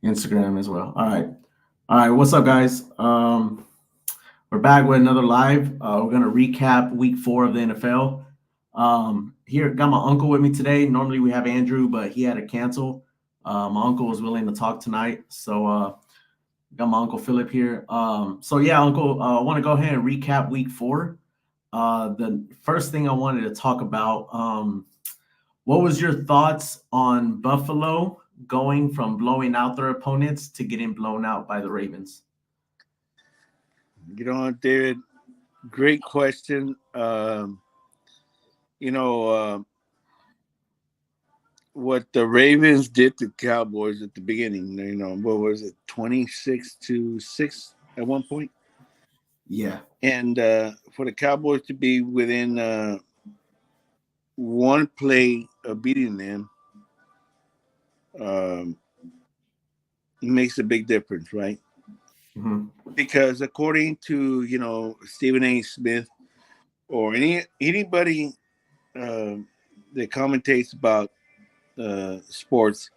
Instagram as well. All right. What's up, guys? We're back with another live. We're gonna recap Week 4 of the NFL. Here, got my uncle with me today. Normally we have Andrew, but he had to cancel. My uncle was willing to talk tonight, so got my uncle Philip here. So yeah, Uncle, I want to go ahead and recap Week 4. The first thing I wanted to talk about. What was your thoughts on Buffalo going from blowing out their opponents to getting blown out by the Ravens? David, great question. You know, what the Ravens did to Cowboys at the beginning, what was it, 26-6 at one point? Yeah. And for the Cowboys to be within one play of beating them makes a big difference, right? Mm-hmm. Because according to, Stephen A. Smith or anybody that commentates about sports,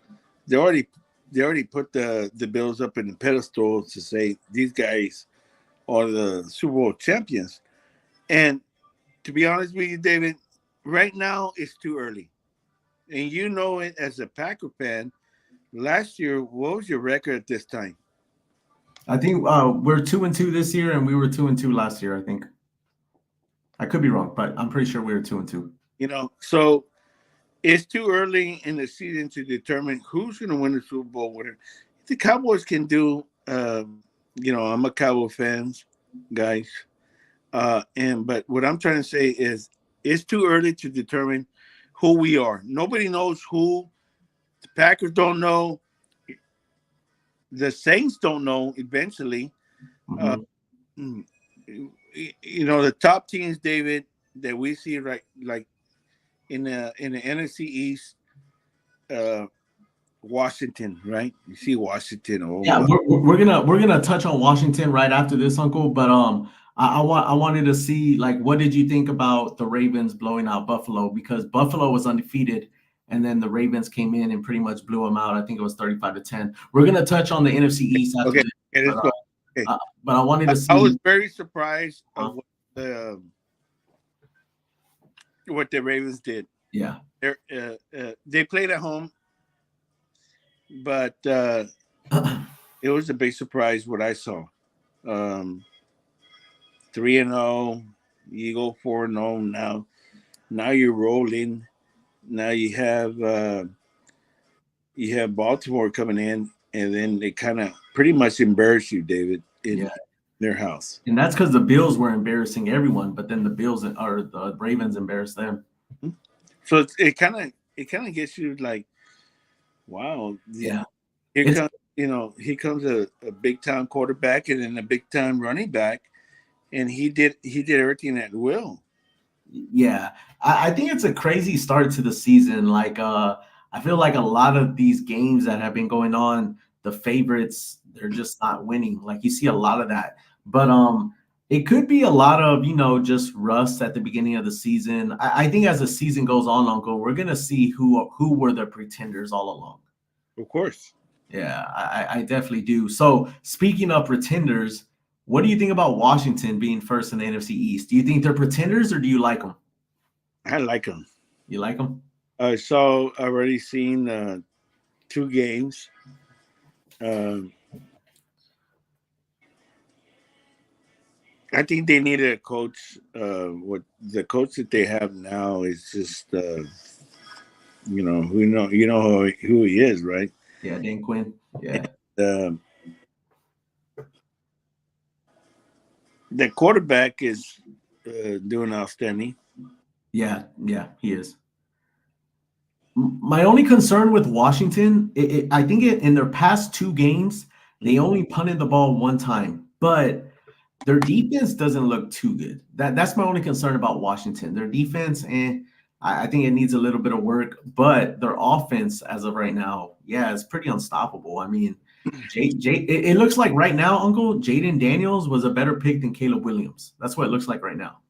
they already put the Bills up in the pedestal to say these guys are the Super Bowl champions. And to be honest with you, David, right now it's too early. And you know it as a Packer fan. Last year, what was your record at this time? I think we're 2-2 this year, and we were 2-2 last year. I think I could be wrong, but I'm pretty sure we were 2-2. So it's too early in the season to determine who's going to win the Super Bowl winner. The Cowboys can do. I'm a Cowboy fan, guys. But what I'm trying to say is, it's too early to determine who we are. Nobody knows who. The Packers don't know. The Saints don't know. Eventually, uh, Mm-hmm. mm, the top teams, David, that we see right, like in the NFC East, uh, Washington, right? You see Washington. Oh, Yeah, wow. we're gonna touch on Washington right after this, Uncle. But I wanted to see, like, what did you think about the Ravens blowing out Buffalo, because Buffalo was undefeated, and then the Ravens came in and pretty much blew them out. I think it was 35-10. We're gonna touch on the NFC East after Okay, this, okay, but let's go. Okay, but I wanted to I was see. very surprised Uh, of what the Ravens did. yeah, They played at home, but it was a big surprise what I saw. Um, 3-0, you go 4-0 now. Now you're rolling. Now you have Baltimore coming in, and then they kind of pretty much embarrass you, David, in yeah, their house. and that's because the Bills were embarrassing everyone, but then the Bills or the Ravens embarrassed them. So it kind of gets you like, wow, Yeah, here it's comes here comes a big time quarterback and then a big time running back, and he did everything at will. Yeah, I think it's a crazy start to the season. Like, I feel like a lot of these games that have been going on, the favorites, they're just not winning. Like, you see a lot of that. But it could be a lot of, just rust at the beginning of the season. I think as the season goes on, Uncle, we're gonna see who were the pretenders all along. Of course, Yeah, I definitely do. So speaking of pretenders, what do you think about Washington being first in the NFC East? Do you think they're pretenders, or do you like them? I like him. You like them? I saw already seen two games. Um, I think they needed a coach. What the coach that they have now is just, who he is, right? Yeah, Dan Quinn. Yeah. Um the quarterback is doing outstanding. Yeah, he is. My only concern with Washington, I think in their past two games, they only punted the ball one time, but their defense doesn't look too good. That's my only concern about Washington. Their defense, I think it needs a little bit of work, but their offense, as of right now, yeah, it's pretty unstoppable. I mean, it looks like right now, Uncle, Jaden Daniels was a better pick than Caleb Williams. That's what it looks like right now.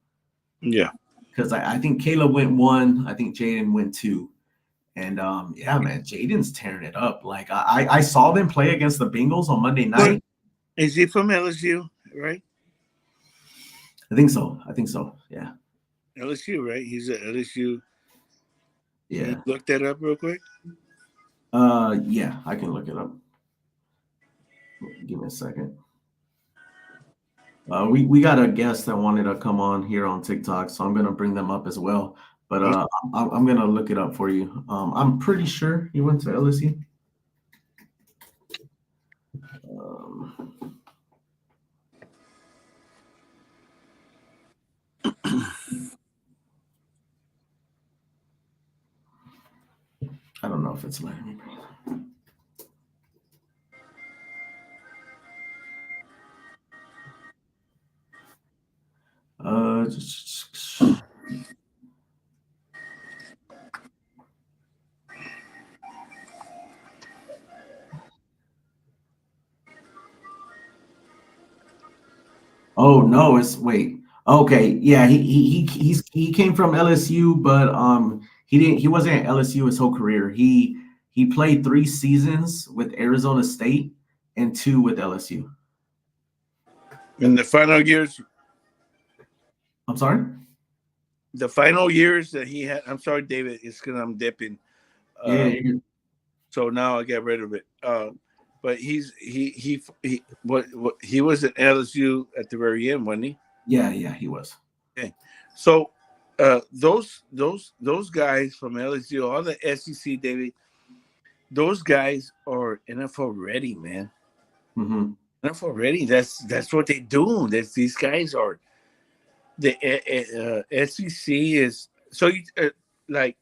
Yeah. Because I think Caleb went one, I think Jaden went two. And yeah, man, Jaden's tearing it up. Like I saw them play against the Bengals on Monday night. Is he from LSU, right? I think so. I think so. Yeah. LSU, right? He's at LSU. Can Yeah. you look that up real quick? Yeah, I can look it up. Give me a second. We got a guest that wanted to come on here on TikTok, so I'm gonna bring them up as well. But I'm gonna look it up for you. I'm pretty sure he went to LSU. I don't know if it's letting me. Oh no, it's wait. Okay, yeah, he came from LSU, but he wasn't at LSU his whole career. He played 3 seasons with Arizona State and 2 with LSU. In the final years, I'm sorry. the final years that he had. I'm sorry, David. It's because I'm dipping. Yeah. So now I get rid of it. But he was at LSU at the very end, wasn't he? Yeah, he was. Okay. So those guys from LSU, all the SEC, David, those guys are NFL ready, man. Mm-hmm. NFL ready. That's what they do. These guys are. The SEC is so like.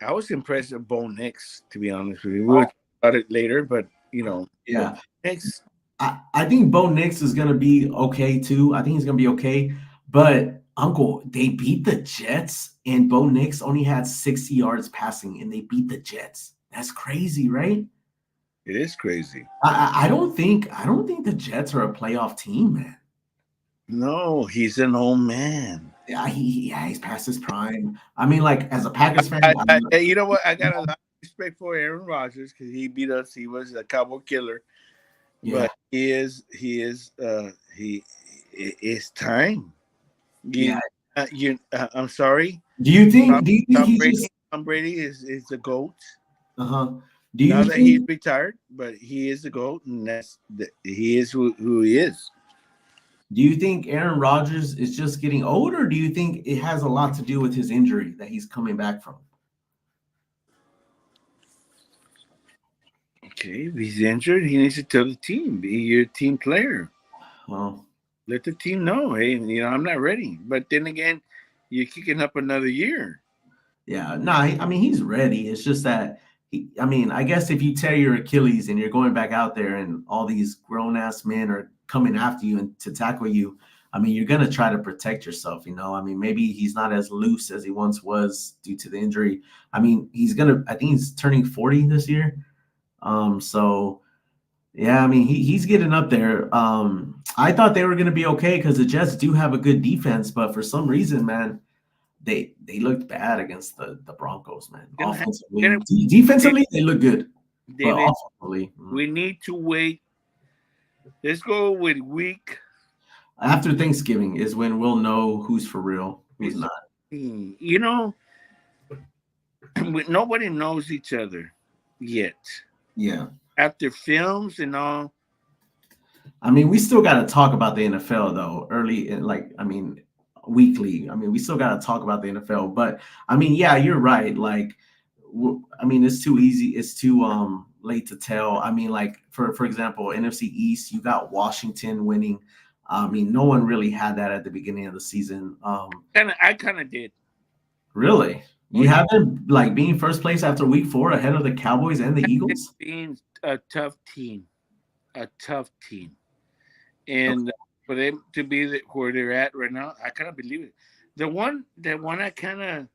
I was impressed with Bo Nix, to be honest with you. We'll talk about it later, but yeah. Nix. I think Bo Nix is gonna be okay too. I think he's gonna be okay. But Uncle, they beat the Jets, and Bo Nix only had 60 yards passing, and they beat the Jets. That's crazy, right? It is crazy. I don't think the Jets are a playoff team, man. No, he's an old man. Yeah, he's past his prime. I mean, like as a Packers fan, you know what? I got a lot of respect for Aaron Rodgers because he beat us. He was a Cowboy killer. Yeah. But it's time. I'm sorry. Do you think Tom Brady is the GOAT? Uh-huh. Now that he's retired, but he is the GOAT, and he is who he is. Do you think Aaron Rodgers is just getting old, or do you think it has a lot to do with his injury that he's coming back from? Okay, if he's injured, he needs to tell the team, be your team player. Well, let the team know, hey, I'm not ready. But then again, you're kicking up another year. Yeah, no, I mean, he's ready. It's just that, I guess if you tear your Achilles and you're going back out there and all these grown-ass men are coming after you and to tackle you, I mean, you're going to try to protect yourself, I mean, maybe he's not as loose as he once was due to the injury. I mean, I think he's turning 40 this year. So yeah, I mean, he's getting up there. I thought they were going to be okay because the Jets do have a good defense, but for some reason, man, they looked bad against the Broncos, man. Offensively, defensively, they look good. David, but offensively, we need to wait. Let's go with week after Thanksgiving is when we'll know who's for real, who's not. Nobody knows each other yet. Yeah. After films and all. I mean, we still got to talk about the NFL though. Weekly. I mean, we still got to talk about the NFL. But I mean, yeah, you're right. Like, I mean, it's too easy. It's too late to tell. I mean, like for example, NFC East, you got Washington winning. I mean, no one really had that at the beginning of the season. I kind of did. Really? You have them like being first place after week 4 ahead of the Cowboys and the Eagles? Being a tough team. And for them to be where they're at right now, I kind of believe it. The one I kind of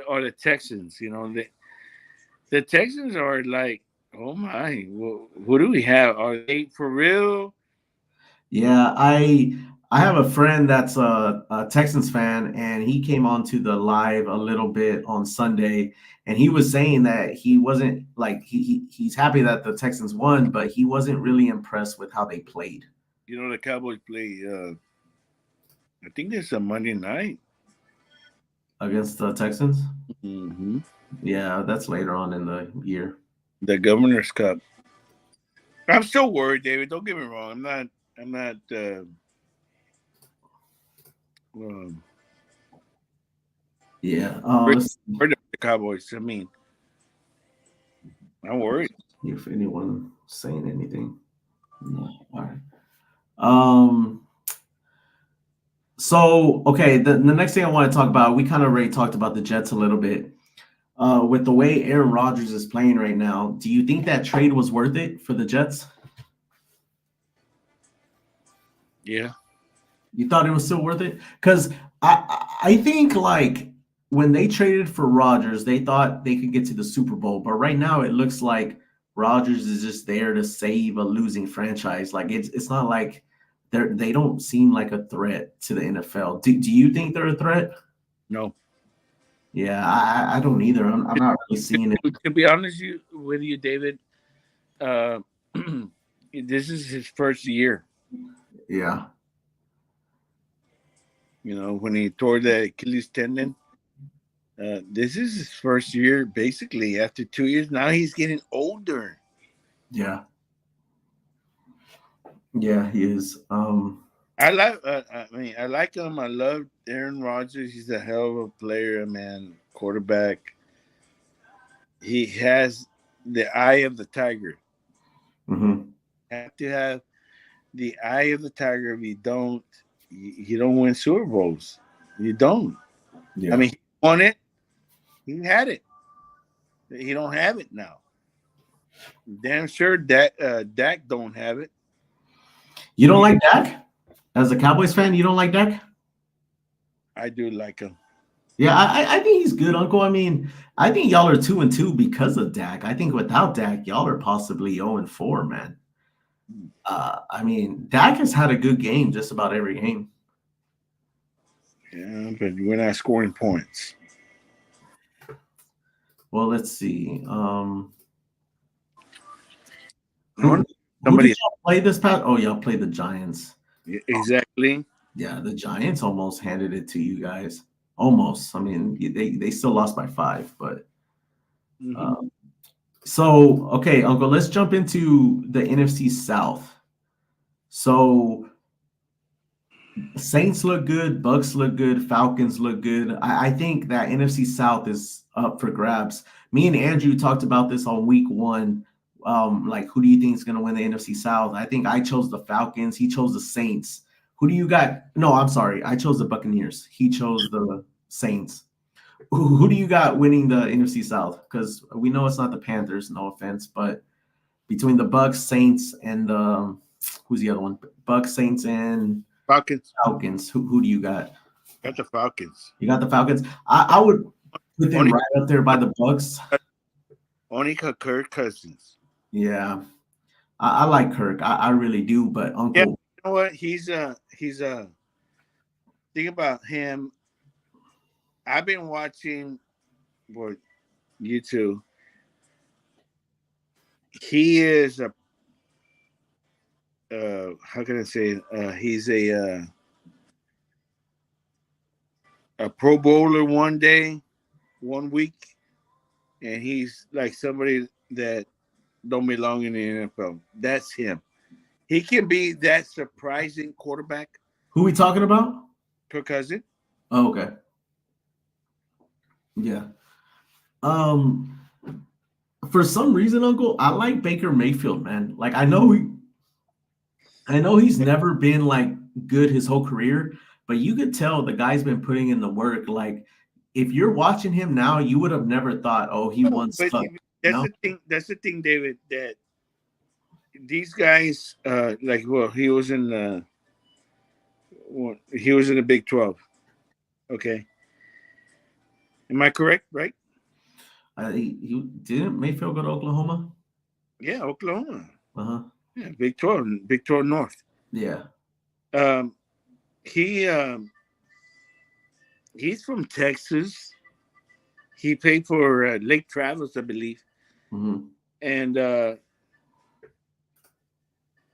are the Texans. The Texans are like, oh my, who do we have? Are they for real? Yeah, I have a friend that's a Texans fan, and he came on to the live a little bit on Sunday, and he was saying that he wasn't like he's happy that the Texans won, but he wasn't really impressed with how they played You know, the Cowboys play. I think there's a Monday night. against the Texans. Mm-hmm. Yeah, that's later on in the year. The Governor's Cup. I'm still worried, David. Don't get me wrong. I'm not. I'm not. Um, Yeah. worried Let's see about the Cowboys. I mean, I'm worried. if anyone saying anything. No. All right. Um. So okay, the next thing I want to talk about, we kind of already talked about the Jets a little bit. With the way Aaron Rodgers is playing right now, do you think that trade was worth it for the Jets? Yeah. You thought it was still worth it? Because I think like when they traded for Rodgers, they thought they could get to the Super Bowl, but right now it looks like Rodgers is just there to save a losing franchise. Like it's not like they don't seem like a threat to the NFL. Do you think they're a threat? No. Yeah, I don't either. I'm not really seeing it. To be honest with you, David, this is his first year. Yeah. You know, when he tore the Achilles tendon, this is his first year, basically. After 2 years, now he's getting older. Yeah. Yeah, he is. I like him. I love Aaron Rodgers. He's a hell of a player, man. Quarterback. He has the eye of the tiger. Mm-hmm. Have to have the eye of the tiger. If you don't win Super Bowls. You don't. Yeah. I mean, he won it. He had it. He don't have it now. Damn sure Dak don't have it. You don't like Dak? As a Cowboys fan, you don't like Dak? I do like him. Yeah, I think he's good, Uncle. I mean, I think y'all are 2-2 because of Dak. I think without Dak, y'all are possibly 0-4, man. I mean, Dak has had a good game just about every game. Yeah, but we're not scoring points. Well, let's see. Who Somebody did y'all play this past? Oh, y'all played the Giants. exactly. Yeah, the Giants almost handed it to you guys. Almost. I mean, they still lost by 5, but so okay, Uncle, let's jump into the NFC South. So Saints look good, Bucks look good, Falcons look good. I think that NFC South is up for grabs. Me and Andrew talked about this on week 1. Like, who do you think is going to win the NFC South? I think I chose the Falcons. He chose the Saints. Who do you got? No, I'm sorry. I chose the Buccaneers. He chose the Saints. Who do you got winning the NFC South? Because we know it's not the Panthers, no offense, but between the Bucks, Saints, and who's the other one? Bucks, Saints, and Falcons. Who do you got? Got the Falcons. You got the Falcons. I would put them right up there by the Bucks. Only Kirk Cousins. Yeah, I like Kirk. I really do. But Uncle, yeah, you know what? He's think about him. I've been watching what you two. He is a how can I say? He's a Pro Bowler one day, 1 week, and he's like somebody that don't belong in the NFL. That's him. He can be that surprising quarterback. Who we talking about? Kirk Cousins. Oh, okay. Yeah. For some reason, Uncle, I like Baker Mayfield, man. Like I know he's never been like good his whole career, but you could tell the guy's been putting in the work. Like if you're watching him now, you would have never thought, oh, he once sucked. That's the thing, David, that these guys he was in the Big 12. Okay. Am I correct, right? He didn't Mayfield go to Oklahoma? Yeah, Oklahoma. Uh-huh. Yeah, Big 12 North. Yeah. he he's from Texas. He played for Lake Travis, I believe, Mhm. and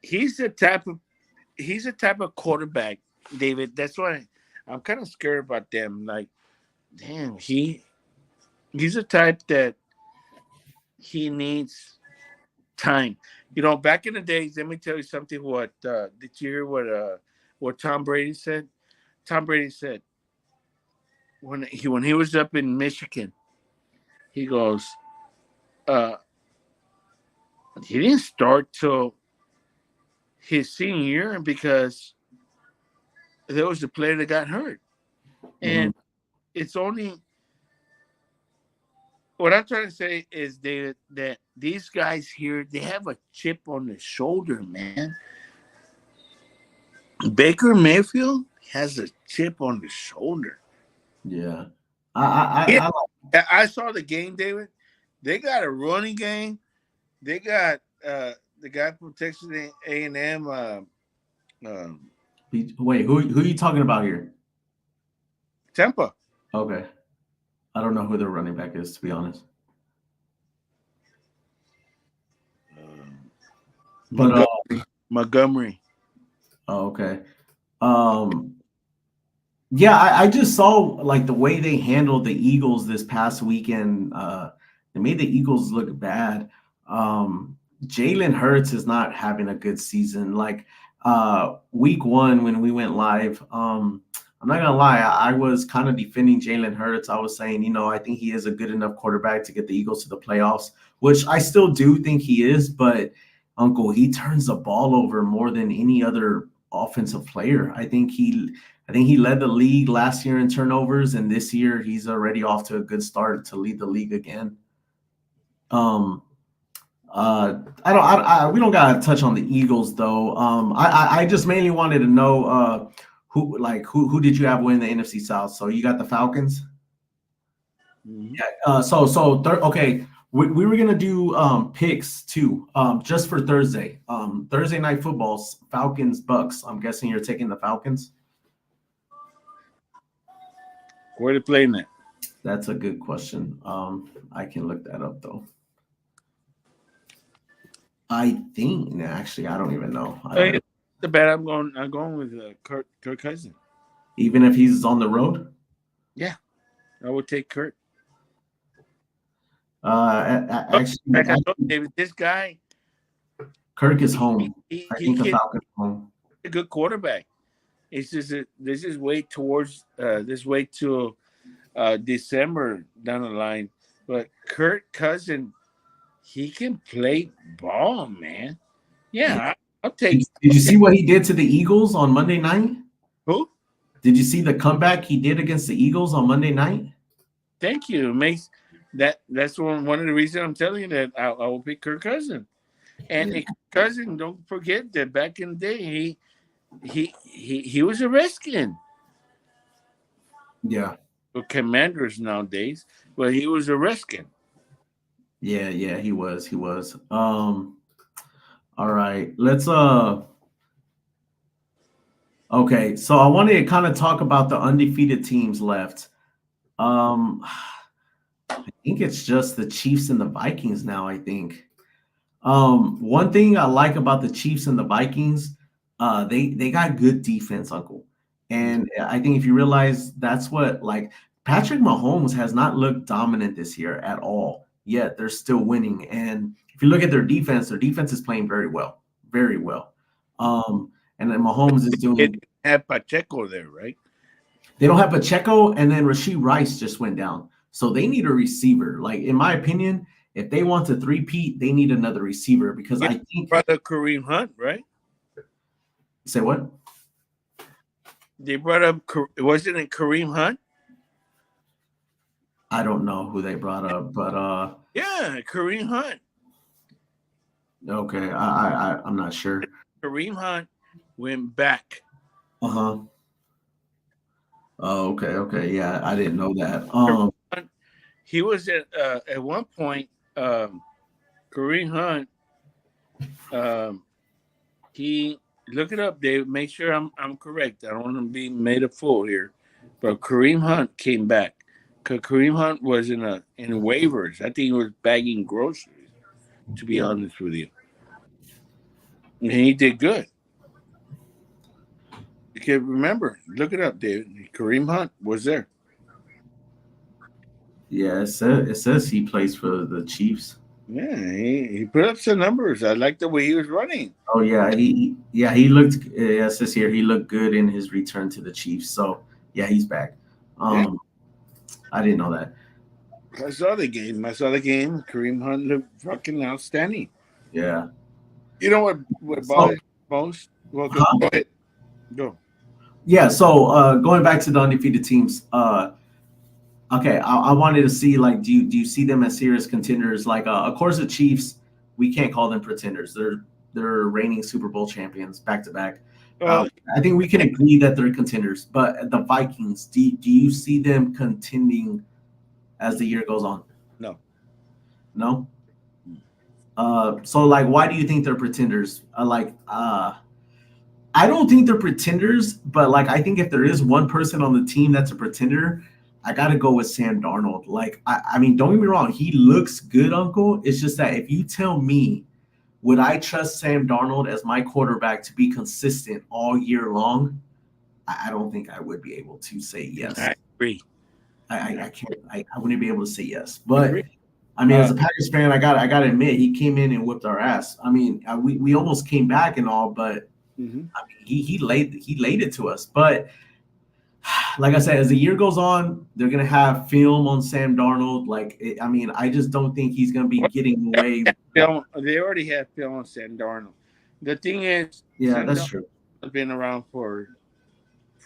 he's the type of quarterback, David. That's why I'm kind of scared about them. Like, damn, he's a type that he needs time. Back in the days, let me tell you something. What did you hear? What Tom Brady said? Tom Brady said when he was up in Michigan, he goes, uh, he didn't start till his senior year because there was a player that got hurt, Mhm. and it's only what I'm trying to say is that these guys here they have a chip on their shoulder, man. Baker Mayfield has a chip on his shoulder. Yeah. Yeah, I I saw the game, David. They got a running game. They got the guy from Texas A&M. wait, who are you talking about here? Tempa. Okay. I don't know who their running back is, to be honest. But Montgomery. oh, okay. Um, yeah, I just saw like the way they handled the Eagles this past weekend. They made the Eagles look bad. Jalen Hurts is not having a good season. Like week one when we went live, I'm not gonna lie, I was kind of defending Jalen Hurts. I was saying, I think he is a good enough quarterback to get the Eagles to the playoffs, which I still do think he is, but Uncle, he turns the ball over more than any other offensive player. I think he led the league last year in turnovers, and this year he's already off to a good start to lead the league again. Um, I don't. We don't gotta touch on the Eagles though. I just mainly wanted to know who did you have win the NFC South? So you got the Falcons. Mm-hmm. Yeah. Okay. We were gonna do picks too. Just for Thursday. Thursday night football. Falcons Bucks. I'm guessing you're taking the Falcons. Where they playing at? That's a good question. I can look that up though. I think actually I don't even know. The bet I'm going with Kirk Cousins. Even if he's on the road. Yeah, I would take Kirk. Actually, Like I told David, this guy Kirk is home. he I think the can Falcons home. a good quarterback. It's just this is way towards this way to December down the line. But Kirk Cousin, he can play ball, man. Yeah, I'll take. Did you see what he did to the Eagles on Monday night? Who? Did you see the comeback he did against the Eagles on Monday night? Thank you. It makes that's one of the reasons I'm telling you that I will pick Kirk Cousin. And Yeah. Cousin, don't forget that back in the day he was a Redskin. Yeah. For Commanders nowadays, but he was a Redskin. Yeah, he was. All right. Let's okay, so I wanted to kind of talk about the undefeated teams left. I think it's just the Chiefs and the Vikings now, I think. One thing I like about the Chiefs and the Vikings, they got good defense, Uncle. And I think if you realize that's what like Patrick Mahomes has not looked dominant this year at all. Yet they're still winning. And if you look at their defense is playing very well, very well. And then Mahomes is They doing. didn't have Pacheco there, right? They don't have Pacheco, and then Rashee Rice just went down. So they need a receiver. Like in my opinion, if they want to three-peat, they need another receiver because I think brother Kareem Hunt, right? Say what? They brought up wasn't it Kareem Hunt? I don't know who they brought up, but yeah, Kareem Hunt. Okay, I'm not sure. Kareem Hunt went back. Uh-huh. Oh, okay. Yeah, I didn't know that. He was at one point, Kareem Hunt, he Look it up, Dave. Make sure I'm correct. I don't want to be made a fool here. But Kareem Hunt came back. 'Cause Kareem Hunt was in waivers. I think he was bagging groceries, to be Yeah. honest with you. And he did good. You can remember, look it up, David. Kareem Hunt was there. Yeah, it says he plays for the Chiefs. Yeah, he put up some numbers. I like the way he was running. Oh he looked. Yeah, it says here he looked good in his return to the Chiefs. So yeah, he's back. Yeah, I didn't know that. I saw the game. Kareem Hunt looked fucking outstanding. Yeah. You know what So, bothers me most? Well, go ahead. Go. yeah. So going back to the undefeated teams. Okay, I wanted to see like, do you see them as serious contenders? Like, of course, the Chiefs, we can't call them pretenders. They're reigning Super Bowl champions back to back. Well, I think we can agree that they're contenders. But the Vikings, do you see them contending as the year goes on? no. No. So like, why do you think they're pretenders? I don't think they're pretenders, but like, I think if there is one person on the team that's a pretender, I gotta go with Sam Darnold. Like, I mean, don't get me wrong, he looks good, Uncle. It's just that if you tell me, would I trust Sam Darnold as my quarterback to be consistent all year long? I don't think I would be able to say yes. I agree. I can't. I wouldn't be able to say yes. But Agree. I mean, as a Packers fan, I gotta admit, he came in and whipped our ass. I mean, we almost came back and all, but Mm-hmm. I mean, he laid it to us. But like I said, as the year goes on, they're gonna have film on Sam Darnold. I mean, I just don't think he's gonna be getting away. They already have film on Sam Darnold. The thing is, Yeah, Sam that's Darnold true. has been around for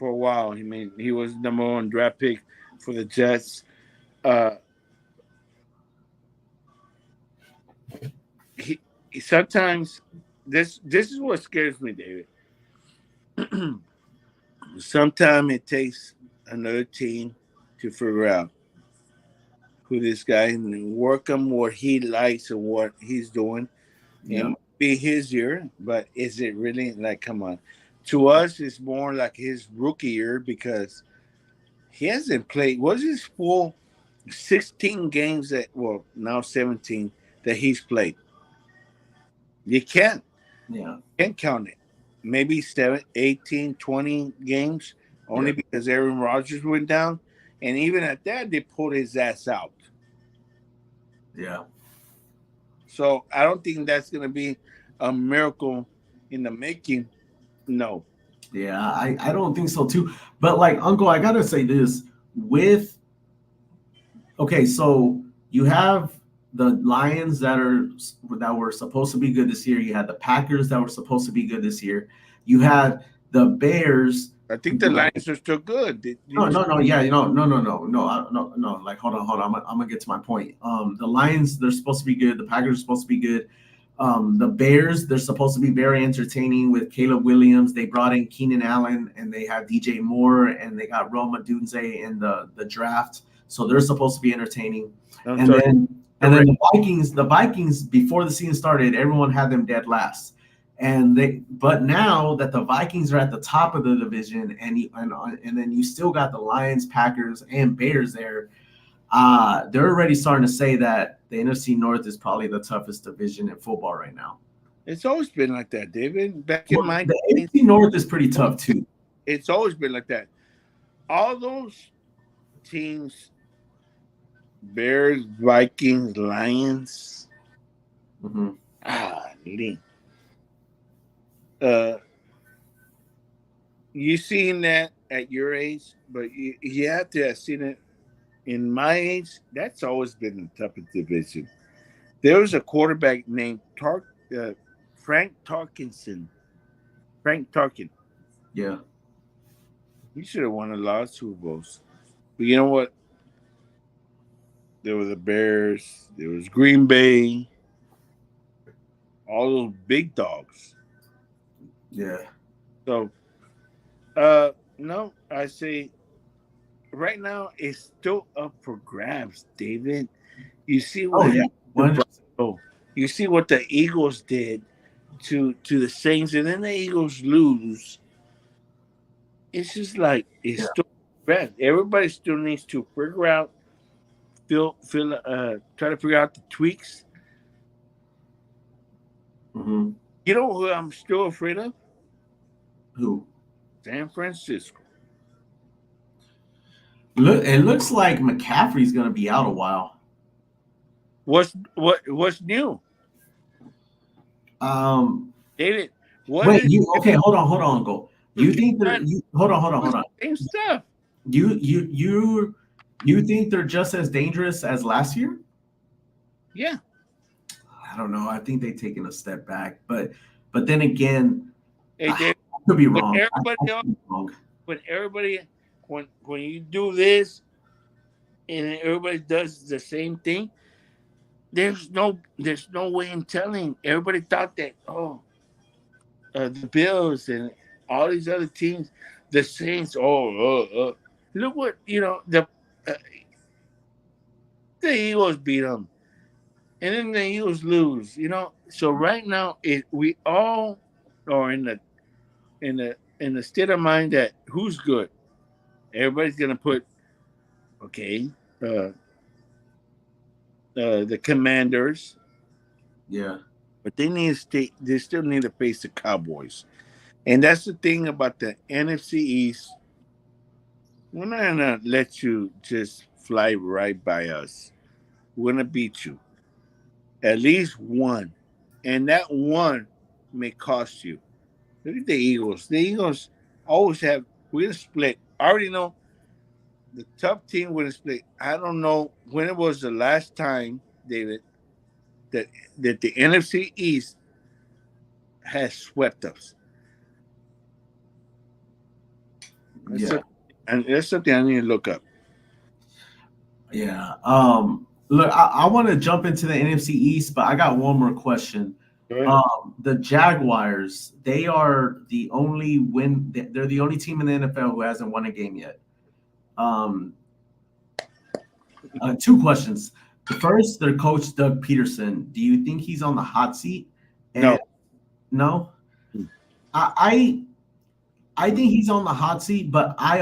a while. I mean, he was number one draft pick for the Jets. He sometimes this is what scares me, David. Sometimes it takes another team to figure out who this guy and work him what he likes and what he's doing. Yeah. It might be his year, but is it really like? Come on, to us, it's more like his rookie year because he hasn't played. What's his full 16 games now 17 that he's played? You can't count it. Maybe 7, 18, 20 games only because Aaron Rodgers went down. And even at that, they pulled his ass out. Yeah. So I don't think that's going to be a miracle in the making. No. Yeah, I don't think so too. But like, Uncle, I gotta say this okay, so you have the Lions that were supposed to be good this year. You had the Packers that were supposed to be good this year. You had the Bears. I think the Lions are still good. No. Yeah, no. Like, hold on. I'm gonna get to my point. The Lions, they're supposed to be good. The Packers are supposed to be good. The Bears, they're supposed to be very entertaining with Caleb Williams. They brought in Keenan Allen, and they have DJ Moore, and they got Roma Dunze in the draft. So they're supposed to be entertaining. And then the Vikings, before the season started, everyone had them dead last. But now that the Vikings are at the top of the division, and then you still got the Lions, Packers, and Bears there, they're already starting to say that the NFC North is probably the toughest division in football right now. It's always been like that, David. Back in my the NFC North is pretty tough too. It's always been like that. All those teams, Bears, Vikings, Lions. Mm-hmm. You seen that at your age, but you have to have seen it in my age. That's always been the toughest division. There was a quarterback named Frank Tarkenson. Frank Tarkin. Yeah. He should have won a lot of Super Bowls. But you know what? There were the Bears. There was Green Bay. All those big dogs. Yeah. So, no, I say right now it's still up for grabs, David. You see what? You see what the Eagles did to the Saints, and then the Eagles lose. It's just like it's Yeah. still bad. Everybody still needs to figure out, try to figure out the tweaks. Hmm. You know who I'm still afraid of? Who? San Francisco. Look, it looks like McCaffrey's going to be out a while. What's new, Um, David? What Wait, is okay? Hold on, Uncle. You think they're hold on. same stuff? You think they're just as dangerous as last year? Yeah. I don't know. I think they've taken a step back, but then again, Hey, I David, could be when wrong. I everybody else, could be wrong. when everybody, when you do this and everybody does the same thing, there's no way in telling. Everybody thought that the Bills and all these other teams, the Saints. Look what uh, the Eagles beat them, and then the Eagles lose. So right now we all are in the state of mind that who's good. Everybody's gonna put okay, uh, the Commanders, Yeah, but they need to stay. They still need to face the Cowboys, and that's the thing about the NFC East. We're not gonna let you just fly right by us. We're gonna beat you at least one, and that one may cost you. Look at the Eagles. The Eagles always have. We're gonna split. I already know the top team will split. I don't know when it was the last time, David, that the NFC East has swept us. yeah, And that's something I need to look up. yeah. Look, I want to jump into the NFC East, but I got one more question. Go ahead. The Jaguars, they are the only win. They're the only team in the NFL who hasn't won a game yet. Um, Two questions. The first, their coach Doug Peterson. Do you think he's on the hot seat? No. And no, I I think he's on the hot seat, but Why,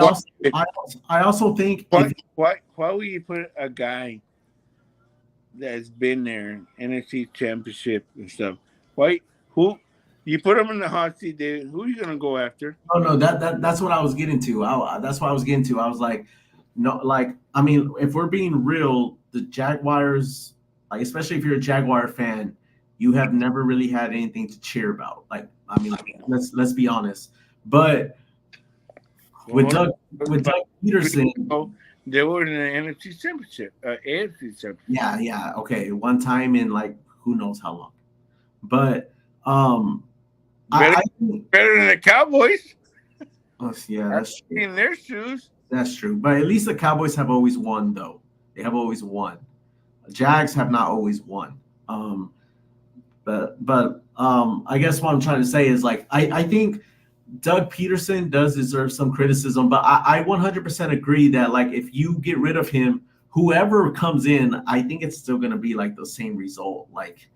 I also think why, if why would you put a guy that's been there, NFC Championship and stuff? Why? Who? You put him in the hot seat, David. Who are you going to go after? oh no, that's what I was getting to. That's what I was getting to. I was like, no, like I mean, if we're being real, the Jaguars, like especially if you're a Jaguar fan, you have never really had anything to cheer about. Like, I mean, let's be honest. But with Well, Doug with Doug Peterson, they were in the NFC Championship, AFC Championship. yeah, okay, one time in like who knows how long. But Better, I think, better than the Cowboys. yeah, that's true. In their shoes. That's true. But at least the Cowboys have always won, though. They have always won. Jags have not always won. But I guess what I'm trying to say is like I think Doug Peterson does deserve some criticism, but I 100% agree that like if you get rid of him, whoever comes in, I think it's still going to be like the same result. Like,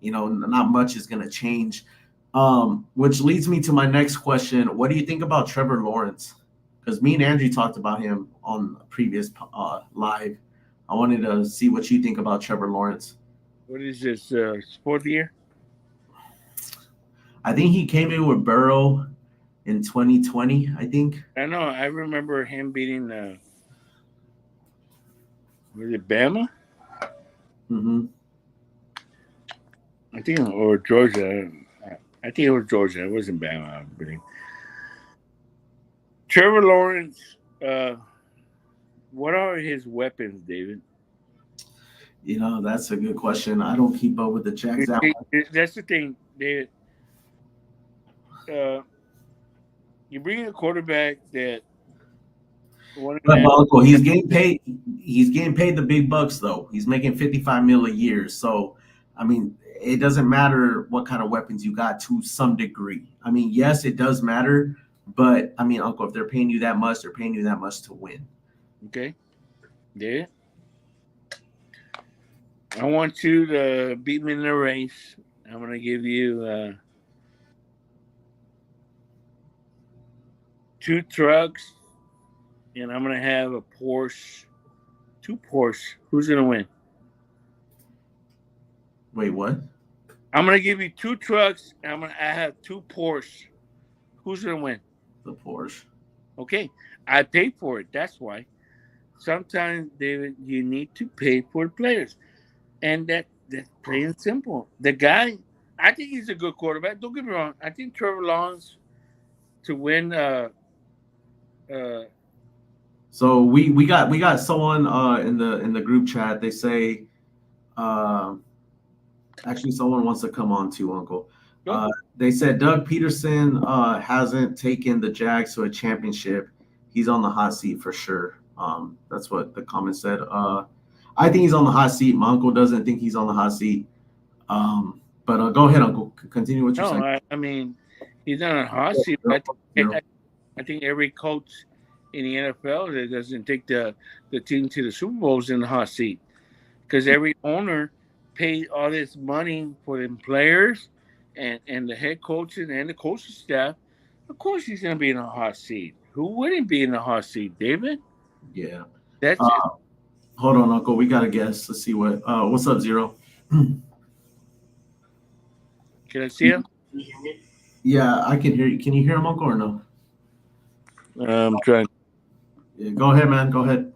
not much is going to change. Which leads me to my next question. What do you think about Trevor Lawrence? Because me and Angie talked about him on a previous live. I wanted to see what you think about Trevor Lawrence. What is this, fourth year? I think he came in with Burrow in 2020, I think. I know. I remember him beating, was it Bama? Mm-hmm. I think, or Georgia. I think it was Georgia. It wasn't Bama, I believe. Trevor Lawrence, what are his weapons, David? That's a good question. I don't keep up with the Jags. That's the thing, David. You bring a quarterback that Uncle, he's getting paid. He's getting paid the big bucks, though. He's making 55 mil a year. So, I mean, it doesn't matter what kind of weapons you got to some degree. I mean, yes, it does matter, but I mean, Uncle, if they're paying you that much, they're paying you that much to win. Okay, David. I want you to beat me in the race. I'm going to give you 2 trucks, and I'm gonna have a Porsche. 2 Porsche. Who's gonna win? Wait, what? I'm gonna give you 2 trucks, and I have 2 Porsche. Who's gonna win? The Porsche. Okay, I paid for it. That's why. Sometimes, David, you need to pay for players, and that's plain and simple. The guy, I think he's a good quarterback. Don't get me wrong. I think Trevor Lawrence to win. So we got someone in the group chat. They say, actually, someone wants to come on too, Uncle. They said Doug Peterson hasn't taken the Jags to a championship. He's on the hot seat for sure. That's what the comment said. I think he's on the hot seat. My uncle doesn't think he's on the hot seat. But go ahead, Uncle. Continue what you're saying. No, I mean, he's on a hot seat. But I think every coach in the NFL that doesn't take the team to the Super Bowl is in the hot seat, because every owner paid all this money for them players and the head coaches and the coaching staff. Of course, he's going to be in a hot seat. Who wouldn't be in the hot seat, David? Yeah. That's it. Hold on, Uncle. We got a guess. Let's see what's up, Zero. Can I see him? Yeah, I can hear you. Can you hear him, Uncle, or no? I'm trying. Yeah, go ahead, man. Go ahead.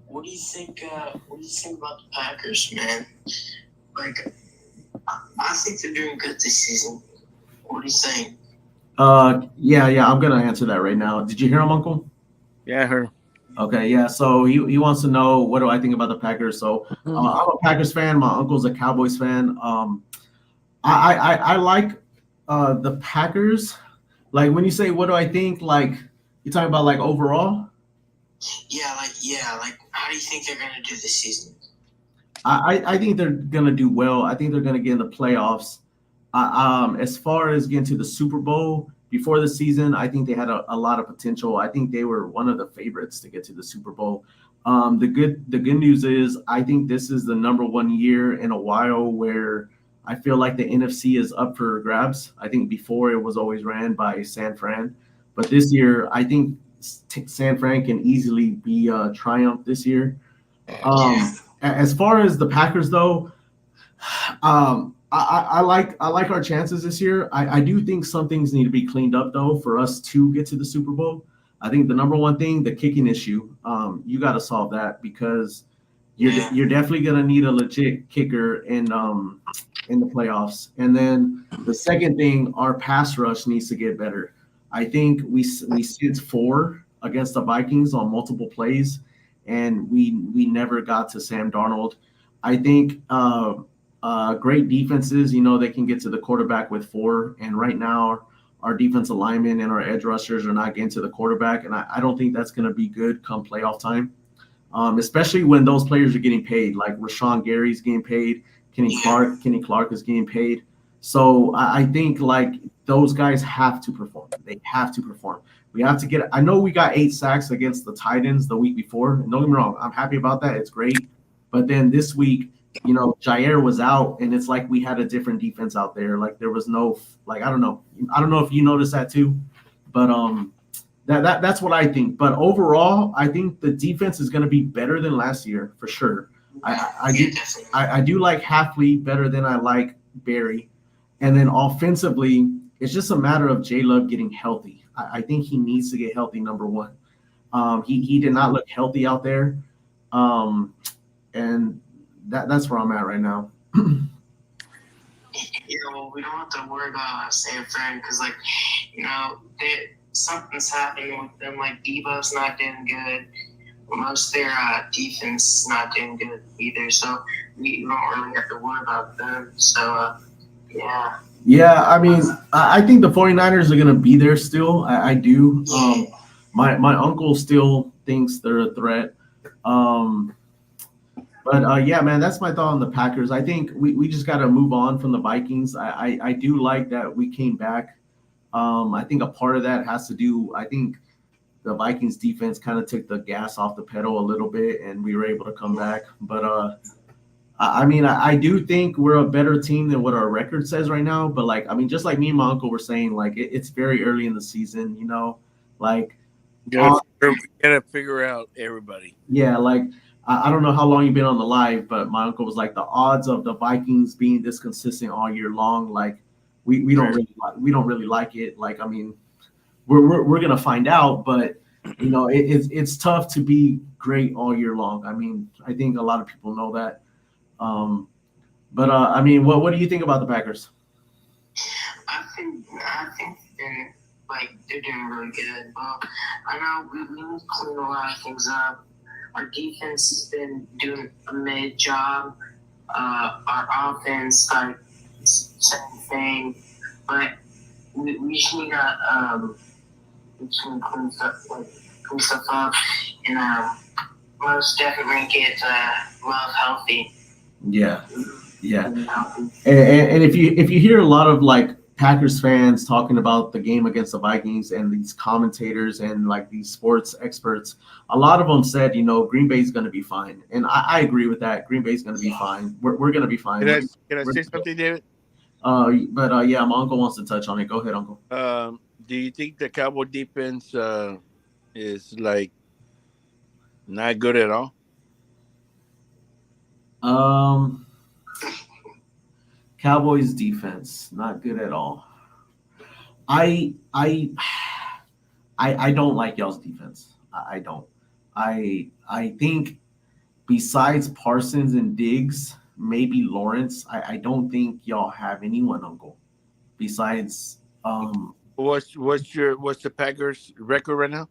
What do you think? What do you think about the Packers, man? Like, I think they're doing good this season. What do you think? Yeah. I'm gonna answer that right now. Did you hear him, Uncle? Yeah, I heard. Okay, yeah. So he wants to know, what do I think about the Packers? So I'm a Packers fan. My uncle's a Cowboys fan. I like the Packers. Like, when you say what do I think, like, you're talking about like overall? Yeah. Like, how do you think they're gonna do this season? I think they're gonna do well. I think they're gonna get in the playoffs. As far as getting to the Super Bowl before the season, I think they had a lot of potential. I think they were one of the favorites to get to the Super Bowl. The good news is, I think this is the number one year in a while where I feel like the NFC is up for grabs. I think before it was always ran by San Fran, but this year I think San Fran can easily be a triumph this year. As far as the Packers, though, I like our chances this year. I do think some things need to be cleaned up, though, for us to get to the Super Bowl. I think the number one thing, the kicking issue, you got to solve that, because you're definitely gonna need a legit kicker in the playoffs. And then the second thing, our pass rush needs to get better. I think we sit 4 against the Vikings on multiple plays, and we never got to Sam Darnold. I think great defenses, they can get to the quarterback with 4. And right now, our defensive linemen and our edge rushers are not getting to the quarterback. And I don't think that's going to be good come playoff time, especially when those players are getting paid. Like Rashawn Gary's getting paid. Kenny Clark is getting paid. So I think, like, those guys have to perform. They have to perform. We have to get – I know we got 8 sacks against the Titans the week before. And don't get me wrong. I'm happy about that. It's great. But then this week – Jair was out, and it's like we had a different defense out there. Like, there was no, like, I don't know if you noticed that too, but that's what I think. But overall, I think the defense is going to be better than last year for sure. I do like Hafley better than I like Barry, and then offensively, it's just a matter of J-Love getting healthy. I think he needs to get healthy. Number one, he did not look healthy out there, and that's where I'm at right now. Well, we don't have to worry about San Fran, because, like, something's happening with them. Like, Debo's not doing good. Most of their defense is not doing good either. So we don't really have to worry about them. So, yeah. Yeah, I mean, I think the 49ers are going to be there still. I do. My uncle still thinks they're a threat. But yeah, man, that's my thought on the Packers. I think we just got to move on from the Vikings. I do like that we came back. I think a part of that has to do, I think the Vikings defense kind of took the gas off the pedal a little bit, and we were able to come back. But I mean, I do think we're a better team than what our record says right now. But like, I mean, just like me and my uncle were saying, like it's very early in the season, you know, like Gotta, gotta figure out everybody. yeah, like I don't know how long you've been on the live, but my uncle was like the odds of the Vikings being this consistent all year long, like we don't really we don't really like it. Like I mean, we're gonna find out, but you know it's tough to be great all year long. I mean, I think a lot of people know that. Um, but I mean, what do you think about the Packers? I think they're doing really good. Well, I know we need to clean a lot of things up. Our defense has been doing a mid job. Our offense, like same thing, but we just need to clean stuff up and most definitely get Love healthy. Yeah, yeah. And if you hear a lot of like Packers fans talking about the game against the Vikings and these commentators and like these sports experts, a lot of them said, you know, Green Bay's going to be fine, and I agree with that. Green Bay's going to be fine. We're going to be fine. Can I say something, David? But yeah, my uncle wants to touch on it. Go ahead, uncle. Do you think the Cowboy defense is like not good at all? Cowboys defense not good at all. I don't like y'all's defense. I don't. I think besides Parsons and Diggs, maybe Lawrence, I don't think y'all have anyone, uncle. Besides What's the Packers record right now?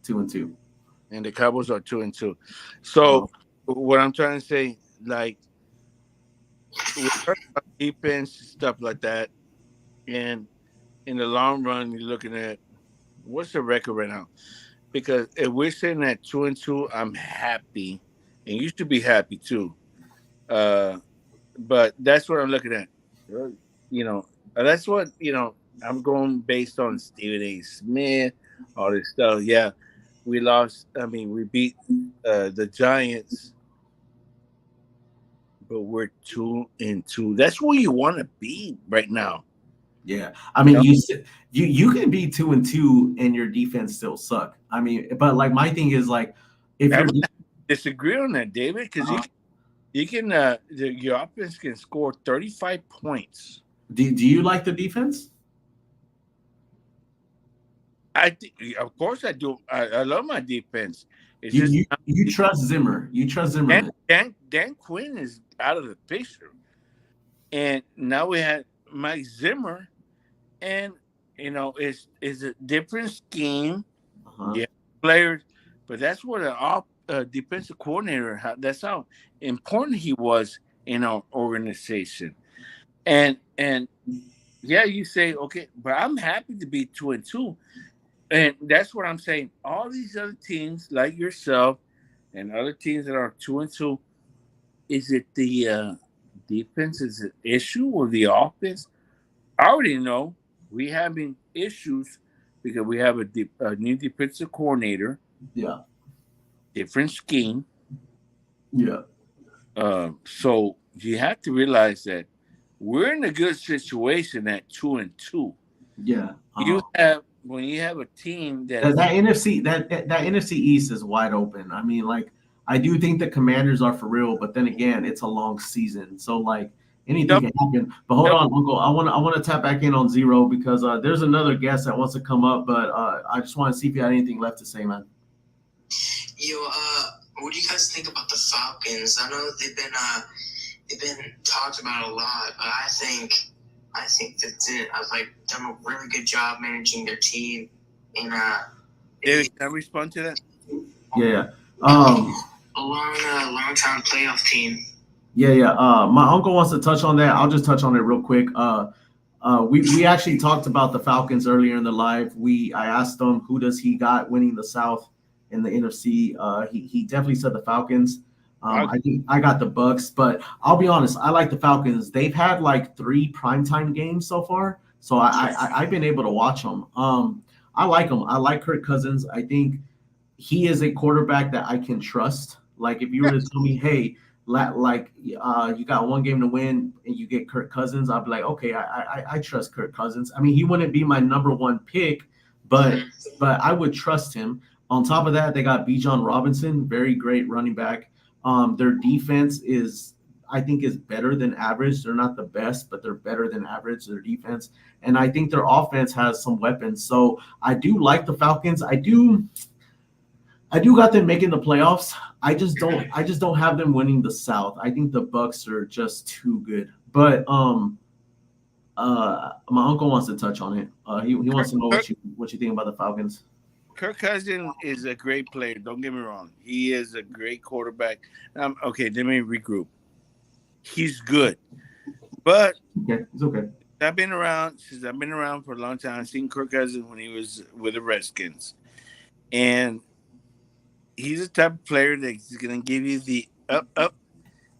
2-2. And the Cowboys are 2-2. So what I'm trying to say, like, we heard about defense stuff like that, and in the long run, you're looking at what's the record right now? Because if we're sitting at 2-2, I'm happy, and you should be happy too. But that's what I'm looking at. You know, that's what I'm going based on Stephen A. Smith, all this stuff. Yeah, we lost. I mean, we beat the Giants, but we're 2-2. That's where you want to be right now. Yeah, I mean, you can be 2-2 and your defense still suck. I mean, but like my thing is like, if you disagree on that, David, because you can your offense can score 35 points. Do you like the defense? Of course I do. I love my defense. It's you trust Zimmer. You trust Zimmer. Dan Quinn is out of the picture, and now we had Mike Zimmer, and it's a different scheme. Yeah, players, but that's what an defensive coordinator. That's how important he was in our organization, and yeah, you say okay, but I'm happy to be 2-2. And that's what I'm saying. All these other teams, like yourself, and other teams that are 2-2, is it the defense is an issue or the offense? I already know we having issues because we have a new defensive coordinator. Yeah. Different scheme. Yeah. So you have to realize that we're in a good situation at 2-2. Yeah. When you have a team that NFC that NFC East is wide open. I mean, like I do think the Commanders are for real, but then again, it's a long season, so like anything can happen. But hold on, Uncle, I want to tap back in on Zero because there's another guest that wants to come up, but I just want to see if you had anything left to say, man. Yo, what do you guys think about the Falcons? I know they've been talked about a lot, but I think that I've done a really good job managing their team. And David, can I respond to that? Yeah. A long-time playoff team. Yeah. My uncle wants to touch on that. I'll just touch on it real quick. We actually talked about the Falcons earlier in the live. I asked him who does he got winning the South in the NFC. He definitely said the Falcons. I think I got the Bucks, but I'll be honest, I like the Falcons. They've had like 3 primetime games so far, so I've been able to watch them. I like them. I like Kirk Cousins. I think he is a quarterback that I can trust. Like if you were to tell me, hey, you got one game to win and you get Kirk Cousins, I'd be like, okay, I trust Kirk Cousins. I mean, he wouldn't be my number one pick, but I would trust him. On top of that, they got Bijan Robinson, very great running back. Their defense I think is better than average. They're not the best, but they're better than average, their defense. And I think their offense has some weapons. So I do like the Falcons. I do got them making the playoffs. I just don't have them winning the South. I think the Bucks are just too good. But my uncle wants to touch on it. He wants to know what you think about the Falcons. Kirk Cousins is a great player. Don't get me wrong. He is a great quarterback. Okay, let me regroup. He's good, but okay, it's okay. I've been around for a long time. I've seen Kirk Cousins when he was with the Redskins, and he's the type of player that's going to give you the up,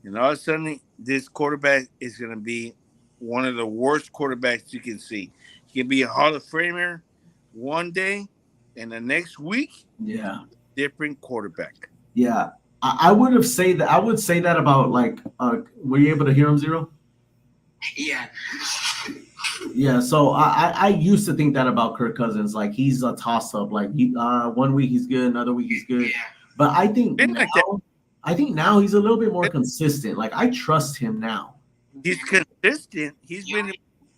and all of a sudden, this quarterback is going to be one of the worst quarterbacks you can see. He can be a Hall of Famer one day, and the next week, different quarterback. Yeah, I would say that about like. Were you able to hear him, Zero? Yeah. Yeah, so I used to think that about Kirk Cousins. Like he's a toss up. Like 1 week he's good, another week he's good. Yeah. But I think now he's a little bit more consistent. Like I trust him now. He's consistent. He's been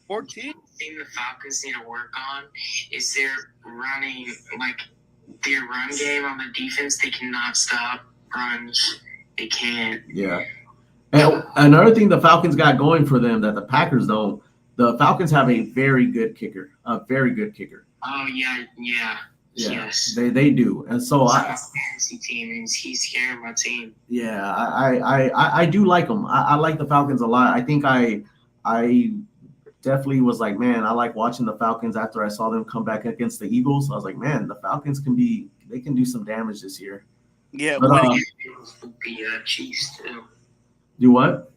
14. The thing the Falcons need to work on is their run game on the defense. They cannot stop runs. They can't. Yeah. And another thing the Falcons got going for them that the Packers don't. The Falcons have a very good kicker. Oh yeah. Yes. They do. And so fantasy team, and he's scaring my team. Yeah, I do like them. I like the Falcons a lot. I think I definitely was like, man, I like watching the Falcons after I saw them come back against the Eagles. I was like, man, the Falcons can do some damage this year. Yeah, but beat the Chiefs too. Do what?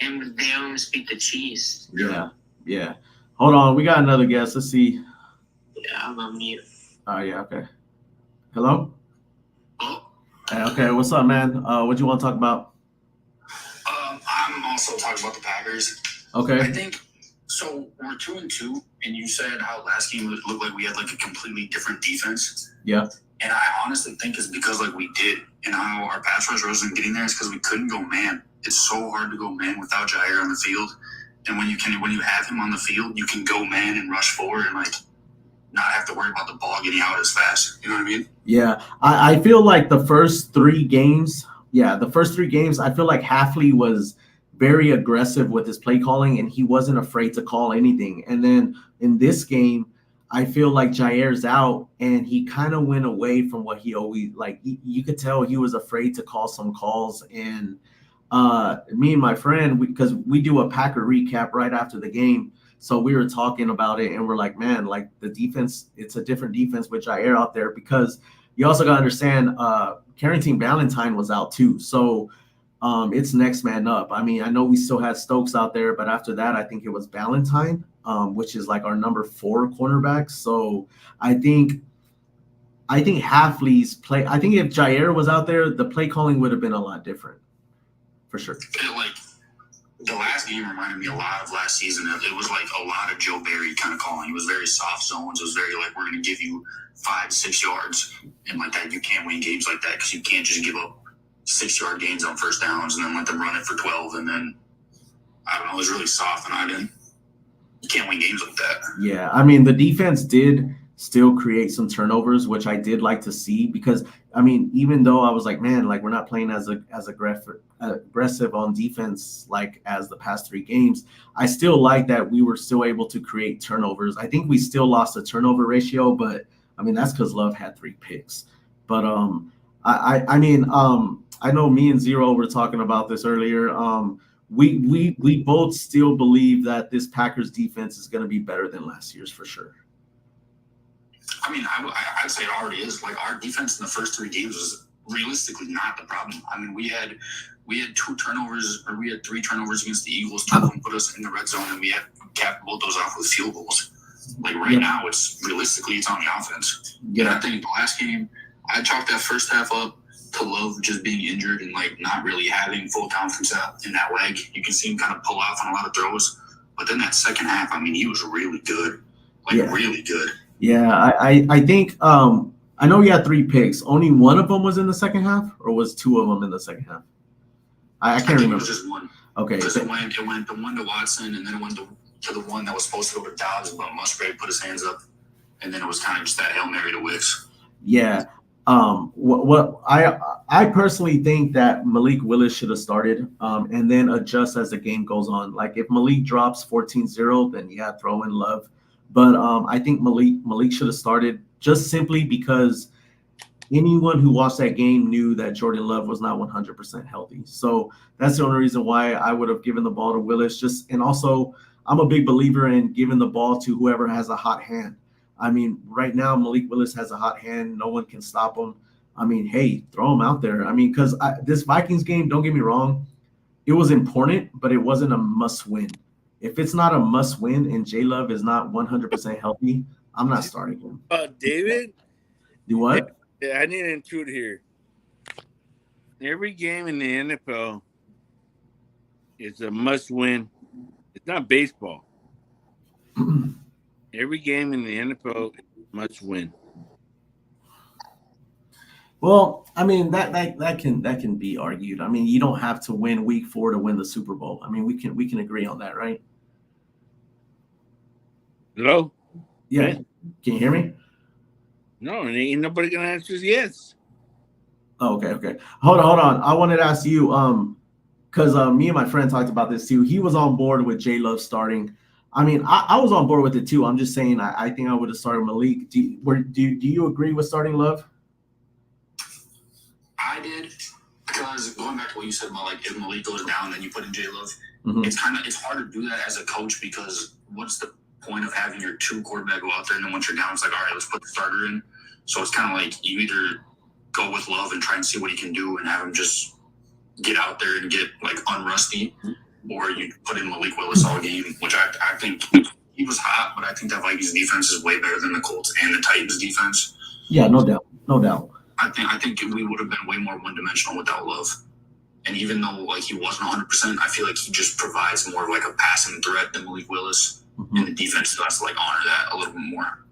And they almost beat the Chiefs. Yeah. Hold on, we got another guest. Let's see. Yeah, I'm on mute. Oh yeah, okay. Hello? Oh. Hey, okay, what's up, man? What do you want to talk about? I'm also talking about the Packers. Okay. I think so. We're 2-2, and you said how last game it looked like we had like a completely different defense. Yeah. And I honestly think it's because like we did, and how our pass rush wasn't getting there is because we couldn't go man. It's so hard to go man without Jair on the field. And when you have him on the field, you can go man and rush forward and like not have to worry about the ball getting out as fast. You know what I mean? Yeah. I feel like the first three games, I feel like Hafley was very aggressive with his play calling and he wasn't afraid to call anything. And then in this game, I feel like Jair's out and he kind of went away from what he always like. You could tell he was afraid to call some calls. And me and my friend, because we do a Packer recap right after the game. So we were talking about it and we're like, man, like the defense, it's a different defense with Jair out there because you also got to understand Carrington Valentine was out too. So it's next man up. I mean, I know we still had Stokes out there, but after that, I think it was Valentine, which is like our number 4 cornerback. So I think Hafley's play. I think if Jair was out there, the play calling would have been a lot different, for sure. Like the last game reminded me a lot of last season. It was like a lot of Joe Barry kind of calling. It was very soft zones. It was very like, we're going to give you 5-6 yards, and like that, you can't win games like that because you can't just give up 6-yard gains on first downs and then let them run it for 12. And then I don't know, it was really soft, and you can't win games like that. Yeah, I mean the defense did still create some turnovers, which I did like to see because I mean even though I was like, man, like we're not playing as aggressive on defense like as the past 3 games, I still like that we were still able to create turnovers. I think we still lost the turnover ratio, but I mean that's because Love had 3 picks. But I mean I know me and Zero were talking about this earlier. We both still believe that this Packers defense is going to be better than last year's for sure. I mean, I'd say it already is. Like our defense in the first 3 games was realistically not the problem. I mean, we had 2 turnovers, or we had 3 turnovers against the Eagles. 2 of them put us in the red zone, and we had capped both those off with field goals. Like now, it's realistically it's on the offense. Yeah, and I think the last game, I chalked that first half up to Love just being injured and like not really having full confidence in that leg. You can see him kind of pull off on a lot of throws. But then that second half, I mean, he was really good. Really good. Yeah, I think I know he had 3 picks. Only one of them was in the second half, or was 2 of them in the second half? I can't remember. It was just one. Okay. Because it went the one to Watson, and then it went to the one that was supposed to go to Dobbs, but Musgrave put his hands up, and then it was kind of just that Hail Mary to Wicks. Yeah. What I personally think that Malik Willis should have started and then adjust as the game goes on. Like if Malik drops 14-0, then yeah, throw in Love. But I think Malik should have started just simply because anyone who watched that game knew that Jordan Love was not 100% healthy. So that's the only reason why I would have given the ball to Willis. And also, I'm a big believer in giving the ball to whoever has a hot hand. I mean, right now, Malik Willis has a hot hand. No one can stop him. I mean, hey, throw him out there. I mean, because this Vikings game, don't get me wrong, it was important, but it wasn't a must-win. If it's not a must-win and J-Love is not 100% healthy, I'm not starting him. David? Do what? I need to intrude here. Every game in the NFL is a must-win. It's not baseball. Every game in the NFL must win. Well, I mean that can be argued. I mean, you don't have to win Week 4 to win the Super Bowl. I mean, we can agree on that, right? Hello? Yeah. Can you hear me? No, and ain't nobody gonna answer yes. Oh, okay. Hold on. I wanted to ask you, because me and my friend talked about this too. He was on board with J Love starting. I mean, I was on board with it too. I'm just saying, I think I would have started Malik. Do you agree with starting Love? I did, because going back to what you said about like if Malik goes down, then you put in J Love. Mm-hmm. It's hard to do that as a coach, because what's the point of having your 2 quarterback go out there, and then once you're down, it's like, all right, let's put the starter in. So it's kind of like you either go with Love and try and see what he can do and have him just get out there and get like unrusty, or you put in Malik Willis all game, which I think he was hot, but I think that Vikings defense is way better than the Colts and the Titans defense. Yeah, no doubt. I think we would have been way more one-dimensional without Love. And even though like he wasn't 100%, I feel like he just provides more of like a passing threat than Malik Willis, and the defense still has to like honor that a little bit more.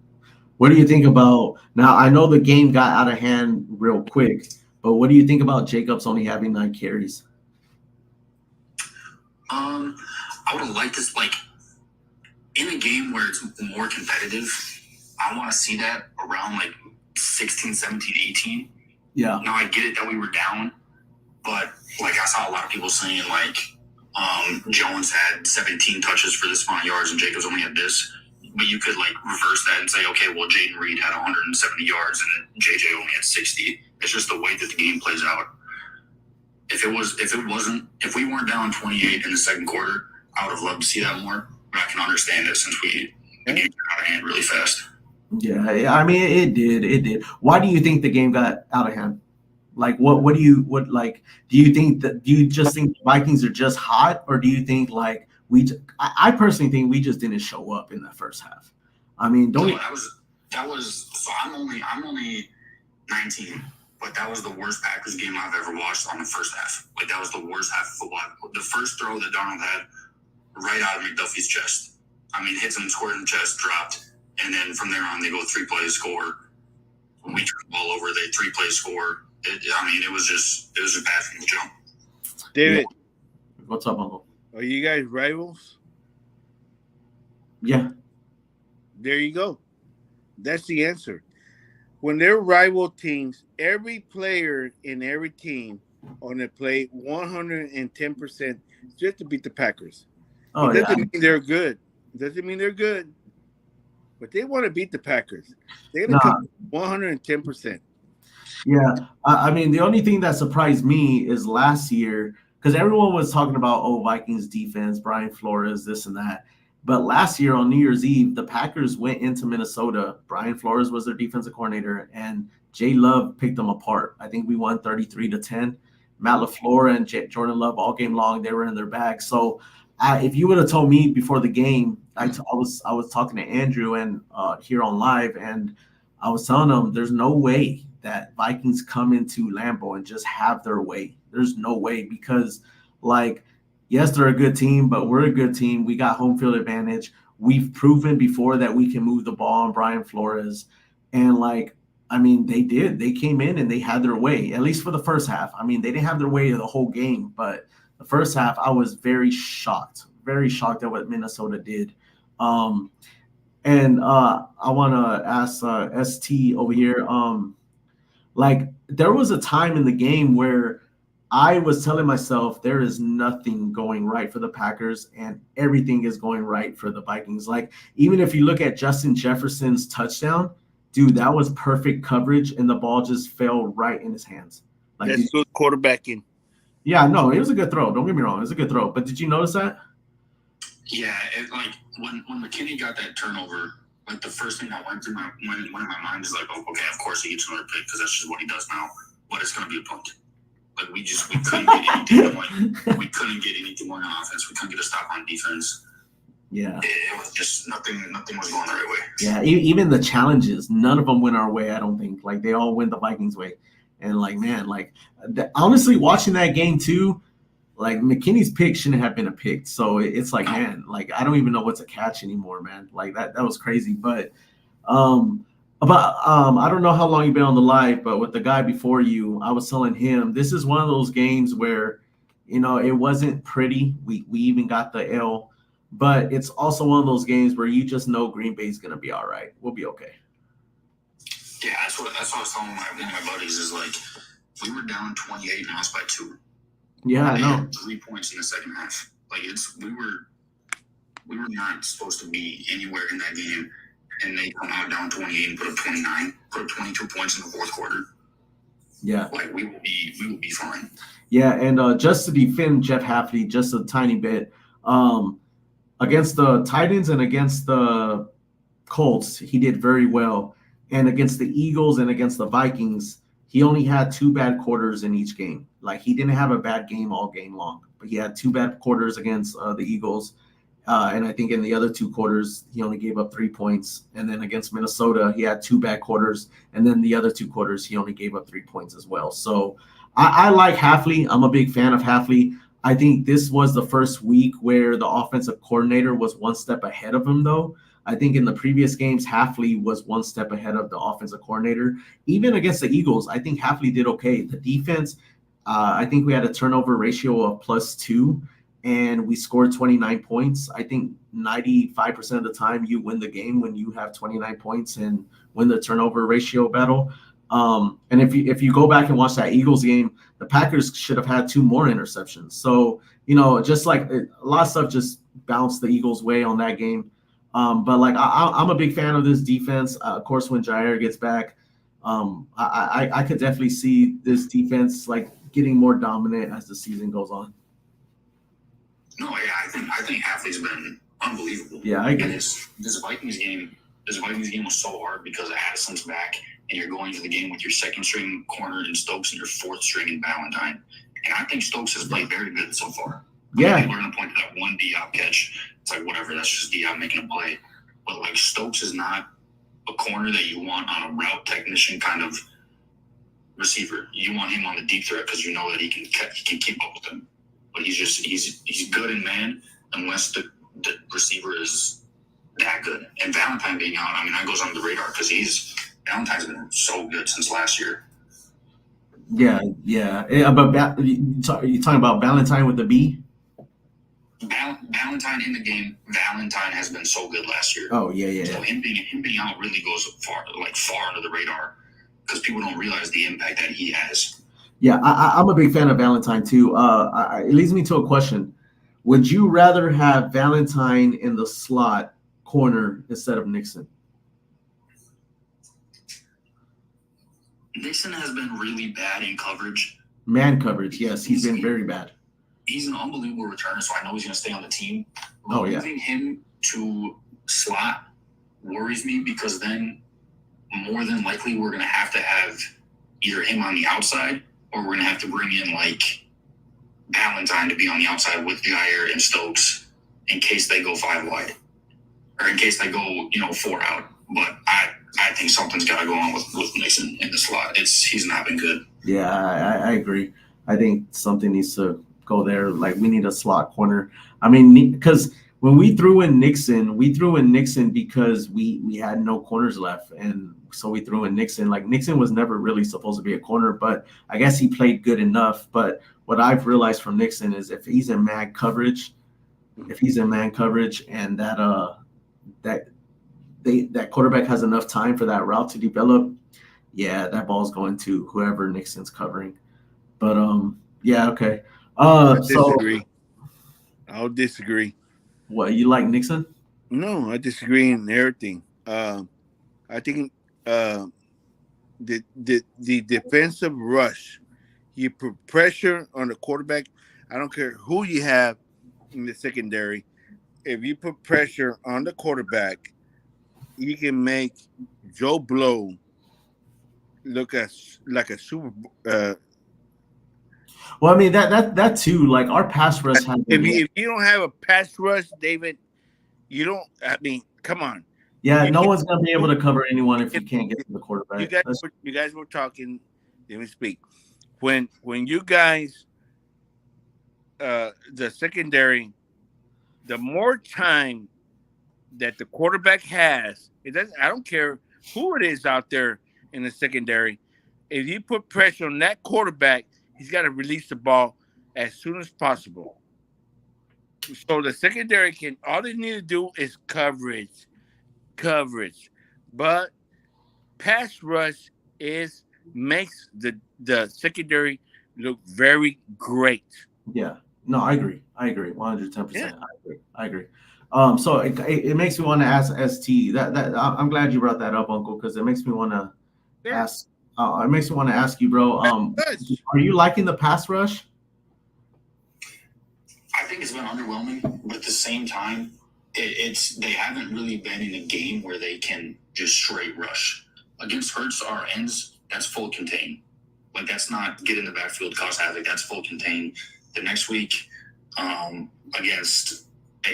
What do you think about now? I know the game got out of hand real quick, but what do you think about Jacobs only having 9 carries? I would have liked this, like, in a game where it's more competitive, I want to see that around, like, 16, 17, 18. Yeah. Now, I get it that we were down, but, like, I saw a lot of people saying, like, Jones had 17 touches for this amount of yards and Jacobs only had this. But you could, like, reverse that and say, okay, well, Jaden Reed had 170 yards and JJ only had 60. It's just the way that the game plays out. If we weren't down 28 in the second quarter, I would have loved to see that more. But I can understand it since the game got out of hand really fast. Yeah, I mean it did. Why do you think the game got out of hand? Like do you think do you just think the Vikings are just hot, or do you think like I personally think we just didn't show up in that first half? I mean, that was so I'm only 19. But that was the worst Packers game I've ever watched on the first half. Like, that was the worst half of football. The first throw that Darnold had right out of McDuffie's chest. I mean, hits him square in the chest, dropped. And then from there on, they go 3 plays, score. When we turn the ball over, they 3 plays, score. It was just bad from the jump. David. What's up, Uncle? Are you guys rivals? Yeah. There you go. That's the answer. When they're rival teams, every player in every team on the play 110% just to beat the Packers. Oh, it doesn't mean they're good. It doesn't mean they're good. But they want to beat the Packers. They're going to come 110%. Yeah. I mean, the only thing that surprised me is last year, because everyone was talking about, Vikings defense, Brian Flores, this and that. But last year on New Year's Eve, the Packers went into Minnesota. Brian Flores was their defensive coordinator, and J Love picked them apart. I think we won 33-10. Matt LaFleur and Jordan Love all game long, they were in their bag. So if you would have told me before the game, I was talking to Andrew and here on live, and I was telling him there's no way that Vikings come into Lambeau and just have their way. There's no way because, like, yes, they're a good team, but we're a good team. We got home field advantage. We've proven before that we can move the ball on Brian Flores. And, like, I mean, they did. They came in and they had their way, at least for the first half. I mean, they didn't have their way the whole game, but the first half, I was very shocked at what Minnesota did. And I want to ask ST over here, like, there was a time in the game where I was telling myself there is nothing going right for the Packers and everything is going right for the Vikings. Like, even if you look at Justin Jefferson's touchdown, dude, that was perfect coverage and the ball just fell right in his hands. Like, That's good quarterbacking. yeah, no, it was a good throw. Don't get me wrong. It was a good throw. But did you notice that? Yeah, like when McKinney got that turnover, like the first thing that went in my mind is like, oh, okay, of course he gets another pick because that's just what he does now. But it's gonna be a punt. Like we couldn't get anything going. We couldn't get anything going on offense. We couldn't get a stop on defense. Yeah, it was just nothing was going the right way. Yeah, even the challenges, none of them went our way. I don't think. Like, they all went the Vikings' way. And, like, man, like, honestly, watching that game too, like, McKinney's pick shouldn't have been a pick. So it's like, man, like, I don't even know what's a catch anymore, man. Like, that was crazy. But I don't know how long you've been on the live, but with the guy before you, I was telling him this is one of those games where, you know, it wasn't pretty. We even got the L, but it's also one of those games where you just know Green Bay's gonna be all right. We'll be okay. Yeah, that's what I was telling one of my buddies is like we were down 28 and lost by 2. Yeah, I They know. had 3 points in the second half. Like we were not supposed to be anywhere in that game, and they come out down 28 and put up 29, put up 22 points in the fourth quarter. Yeah, Like we will be fine. yeah, and just to defend Jeff Hafley just a tiny bit, against the Titans and against the Colts, he did very well. And against the Eagles and against the Vikings, he only had 2 bad quarters in each game. Like, he didn't have a bad game all game long, but he had 2 bad quarters against the Eagles. And I think in the other 2 quarters, he only gave up 3 points. And then against Minnesota, he had 2 bad quarters. And then the other 2 quarters, he only gave up 3 points as well. So I like Hafley. I'm a big fan of Hafley. I think this was the first week where the offensive coordinator was one step ahead of him, though. I think in the previous games, Hafley was one step ahead of the offensive coordinator. Even against the Eagles, I think Hafley did okay. The defense, I think we had a turnover ratio of +2, and we scored 29 points. I think 95% of the time you win the game when you have 29 points and win the turnover ratio battle. And if you go back and watch that Eagles game, the Packers should have had 2 more interceptions. So, you know, just like a lot of stuff just bounced the Eagles' way on that game. But like I'm a big fan of this defense. Of course, when Jair gets back, I could definitely see this defense like getting more dominant as the season goes on. No, yeah, I think Hafley's been unbelievable. Yeah, I agree. And this Vikings game was so hard because Addison's back, and you're going to the game with your second string corner in Stokes and your 4th string in Valentine. And I think Stokes has played very good so far. Yeah. People are going to point to that one Diop catch. It's like, whatever, that's just Diop making a play. But, like, Stokes is not a corner that you want on a route technician kind of receiver. You want him on the deep threat because you know that he can keep up with them. But he's good in man unless the receiver is that good. And Valentine being out, I mean, that goes under the radar because Valentine's been so good since last year. Yeah. But you talking about Valentine with the B? Valentine in the game. Valentine has been so good last year. Oh yeah. So him being out really goes far under the radar because people don't realize the impact that he has. Yeah, I'm a big fan of Valentine too. It leads me to a question: would you rather have Valentine in the slot corner instead of Nixon? Nixon has been really bad in coverage. Man coverage, yes, he's been very bad. He's an unbelievable returner, so I know he's going to stay on the team. Oh, yeah. Moving him to slot worries me because then more than likely we're going to have either him on the outside or we're going to have to bring in like Valentine to be on the outside with Jair and Stokes in case they go 5 wide or in case they go, 4 out. But I think something's got to go on with Nixon in the slot. He's not been good. Yeah, I agree. I think something needs to go there. Like we need a slot corner. I mean, because when we threw in Nixon because we had no corners left, and so we threw in Nixon. Like Nixon was never really supposed to be a corner, but I guess he played good enough. But what I've realized from Nixon is if he's in man coverage, and that quarterback has enough time for that route to develop, yeah, that ball's going to whoever Nixon's covering. But yeah, okay. I So disagree. I'll disagree. what, you like Nixon? No, I disagree in everything. I think the defensive rush, you put pressure on the quarterback. I don't care who you have in the secondary. If you put pressure on the quarterback, you can make Joe Blow look like a super. Well, I mean that too. Like our pass rush has been. If you don't have a pass rush, David, you don't. I mean, come on. Yeah, no one's gonna be able to cover anyone if you can't get to the quarterback. You guys were talking. Let me speak. When you guys, the secondary, the more time that the quarterback has, it doesn't. I don't care who it is out there in the secondary. If you put pressure on that quarterback, he's got to release the ball as soon as possible. So the secondary can. All they need to do is coverage. But pass rush makes the secondary look very great. Yeah, no, I agree 110%. I agree. So it makes me want to ask ST that I'm glad you brought that up, Uncle, because it makes me want to ask. It makes me want to ask you, bro. Are you liking the pass rush? I think it's been underwhelming, but at the same time, they haven't really been in a game where they can just straight rush. Against Hurts, our ends, that's full contain. Like that's not get in the backfield, cause havoc. That's full contain. The next week, against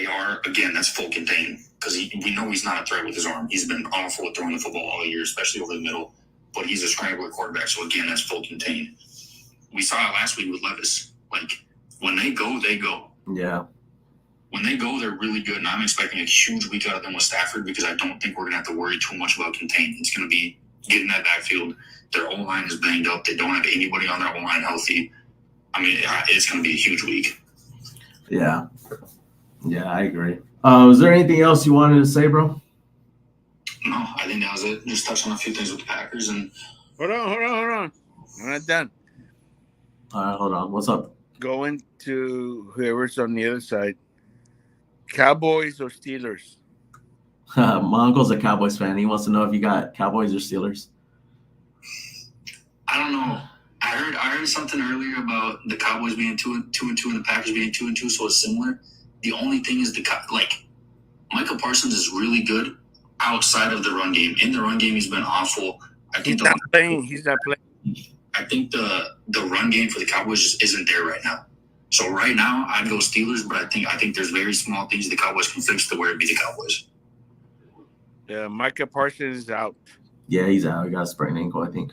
AR, again, that's full contain because we know he's not a threat with his arm. He's been awful at throwing the football all year, especially over the middle. But he's a scrambler quarterback, so again, that's full contain. We saw it last week with Levis. Like when they go, they go. Yeah. When they go, they're really good, and I'm expecting a huge week out of them with Stafford because I don't think we're going to have to worry too much about contain. It's going to be getting that backfield. Their O-line is banged up. They don't have anybody on their O-line healthy. I mean, it's going to be a huge week. Yeah, I agree. Was there anything else you wanted to say, bro? No, I think that was it. Just touch on a few things with the Packers. And Hold on. I'm not done. All right, hold on. What's up? Going to whoever's on the other side. Cowboys or Steelers? My uncle's a Cowboys fan. He wants to know if you got Cowboys or Steelers. I don't know. I heard something earlier about the Cowboys being 2-2 and the Packers being 2-2, so it's similar. The only thing is Michael Parsons is really good outside of the run game. In the run game, he's been awful. He's not playing. I think the run game for the Cowboys just isn't there right now. So right now, I'd go Steelers, but I think there's very small things the Cowboys can fix to where it be the Cowboys. Yeah, Micah Parsons is out. Yeah, he's out. He got a sprained ankle, I think.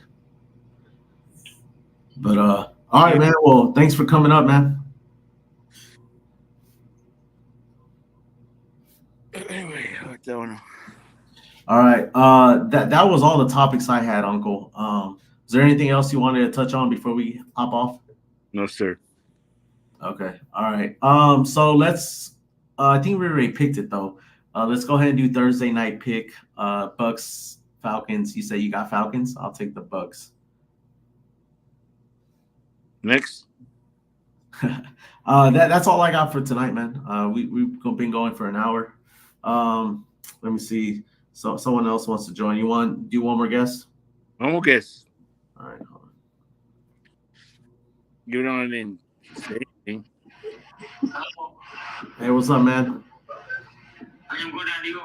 But all right, man. Well, thanks for coming up, man. Anyway, I don't know. All right. That was all the topics I had, Uncle. Is there anything else you wanted to touch on before we hop off? No, sir. Okay. All right. So let's. I think we already picked it though. Let's go ahead and do Thursday night pick. Bucks, Falcons. You say you got Falcons? I'll take the Bucks. Next. That's all I got for tonight, man. We've been going for an hour. Let me see. So someone else wants to join. Do you want more guests? One more guess. All right, hold on. You don't even say anything. Hey, what's up, man? I am good, and you?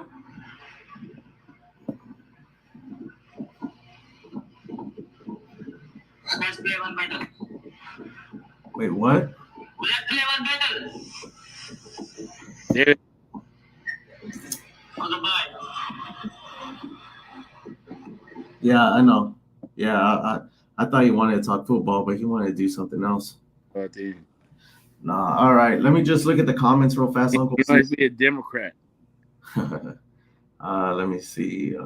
Let's play one battle. Wait, what? Let's play one battle. Yeah. Okay, bye. Yeah, I know. Yeah, I thought he wanted to talk football, but he wanted to do something else. But he Nah, all right. Let me just look at the comments real fast, Uncle. might be a Democrat. Let me see.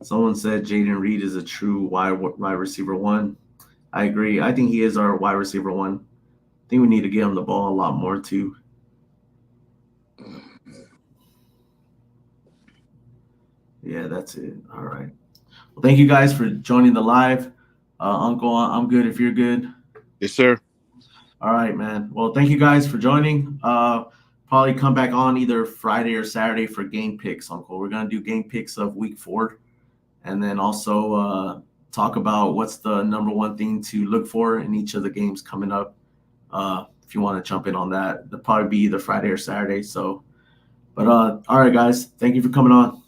Someone said Jaden Reed is a true wide receiver one. I agree. I think he is our wide receiver one. I think we need to give him the ball a lot more too. Yeah, that's it. All right. Well, thank you guys for joining the live. Uncle, I'm good if you're good. Yes, sir. All right, man. Well, thank you guys for joining. Probably come back on either Friday or Saturday for game picks, Uncle. We're gonna do game picks of week 4, and then also talk about what's the number one thing to look for in each of the games coming up. If you want to jump in on that, it'll probably be either Friday or Saturday. So, but all right, guys. Thank you for coming on.